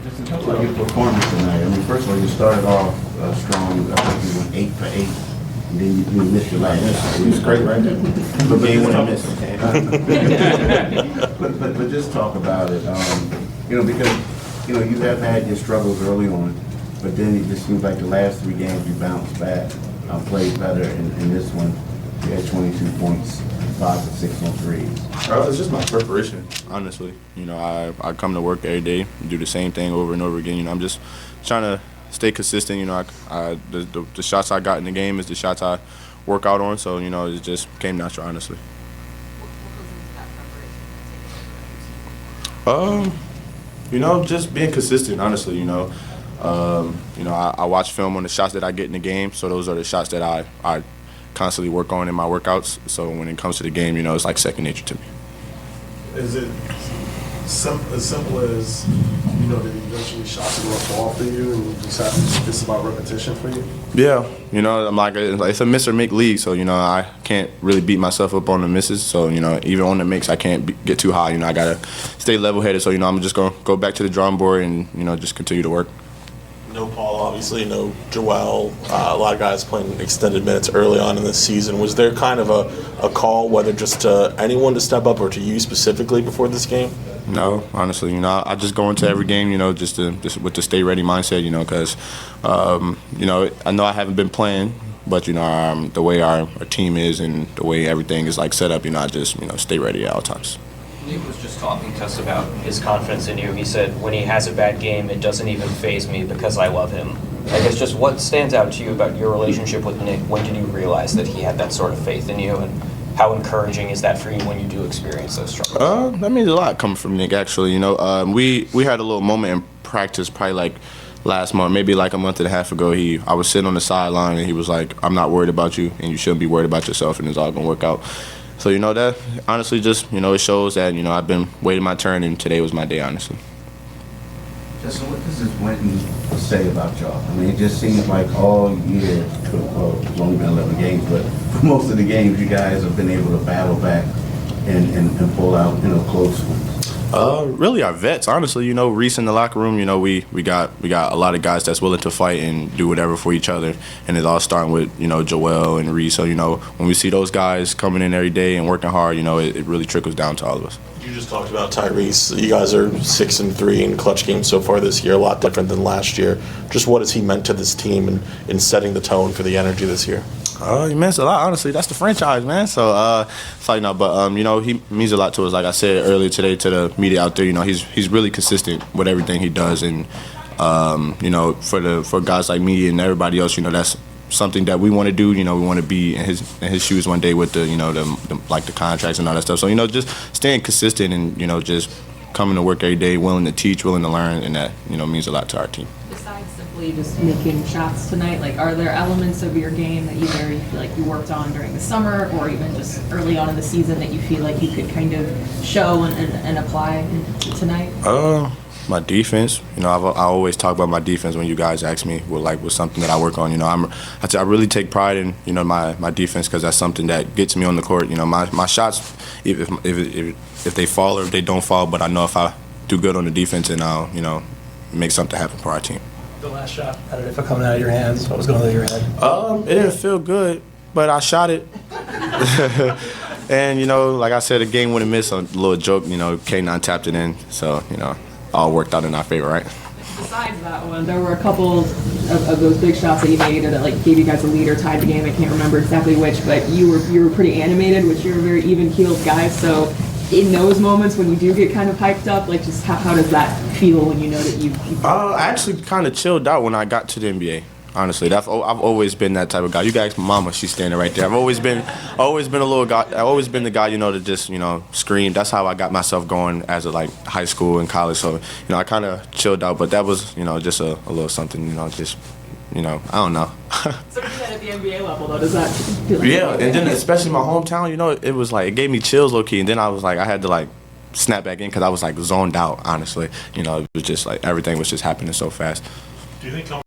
Just talk about your performance tonight. I mean, first of all, you started off strong. I think you went 8 for 8, and then you missed your last. It was great, right there. But game winning miss. But just talk about it. Because you have had your struggles early on, but then it just seems like the last 3 games you bounced back, played better. In this one, you had 22 points, 5 for 6 on threes. It's just my preparation, honestly. I come to work every day, do the same thing over and over again. I'm just trying to stay consistent. The shots I got in the game is the shots I work out on. So, it just came natural, honestly. Just being consistent, honestly. I watch film on the shots that I get in the game. So those are the shots that I constantly work on in my workouts. So when it comes to the game, it's like second nature to me. Is it as simple as, that eventually shots are going to fall for you and you just have to, it's about repetition for you? Yeah, I'm like it's a miss or make league, so, I can't really beat myself up on the misses. So, even on the makes, I can't get too high. I got to stay level-headed. So, I'm just going to go back to the drawing board and, just continue to work. No Paul, obviously, no Joel. A lot of guys playing extended minutes early on in the season. Was there kind of a call, whether just to anyone to step up or to you specifically before this game? No, honestly, I just go into every game, just with the stay ready mindset, because, I know I haven't been playing, but the way our team is and the way everything is like set up, I just stay ready at all times. Nick was just talking to us about his confidence in you. He said, when he has a bad game, it doesn't even faze me because I love him. I guess just what stands out to you about your relationship with Nick? When did you realize that he had that sort of faith in you? And how encouraging is that for you when you do experience those struggles? That means a lot coming from Nick, actually. We had a little moment in practice probably like last month, maybe like a month and a half ago. I was sitting on the sideline and he was like, I'm not worried about you and you shouldn't be worried about yourself and it's all going to work out. So, that honestly just, it shows that, I've been waiting my turn and today was my day, honestly. Justin, what does this win say about y'all? I mean, it just seems like all year, well, it's only been 11 games, but for most of the games, you guys have been able to battle back and pull out, close ones. Really our vets, honestly. Reese in the locker room, we got a lot of guys that's willing to fight and do whatever for each other. And it's all starting with, Joel and Reese. So, when we see those guys coming in every day and working hard, it really trickles down to all of us. You just talked about Tyrese. You guys are 6-3 in clutch games so far this year, a lot different than last year. Just what has he meant to this team and in setting the tone for the energy this year? He means a lot, honestly. That's the franchise, man. So, he means a lot to us. Like I said earlier today to the media out there, he's really consistent with everything he does. And, for guys like me and everybody else, that's something that we want to do. We want to be in his shoes one day with the contracts and all that stuff. So, just staying consistent and, just coming to work every day, willing to teach, willing to learn, and that, means a lot to our team. Besides simply just making shots tonight, are there elements of your game that either you feel like you worked on during the summer or even just early on in the season that you feel like you could kind of show and apply tonight? My defense. I always talk about my defense when you guys ask me what's something that I work on. I really take pride in my defense because that's something that gets me on the court. My shots, if they fall or if they don't fall, but I know if I do good on the defense and I'll make something happen for our team. The last shot, how did it feel coming out of your hands? What was going through your head? It didn't feel good, but I shot it. And, like I said, a game wouldn't miss a little joke, K9 tapped it in. So, all worked out in our favor, right? Besides that one, there were a couple of those big shots that you made that gave you guys a lead or tied the game. I can't remember exactly which, but you were pretty animated, which you're a very even-keeled guy. So in those moments when you do get kind of hyped up, just how does that feel when you know that you I actually kind of chilled out when I got to the NBA. Honestly, I've always been that type of guy. You guys, mama, she's standing right there. I've always been a little guy. I've always been the guy, to just, scream. That's how I got myself going as high school and college. So, I kind of chilled out, but that was, just a little something, just, I don't know. So you that at the NBA level, though, does that feel like? Yeah, and then especially my hometown, it was it gave me chills low key, and then I was I had to snap back in because I was zoned out. Honestly, it was just everything was just happening so fast. Do you think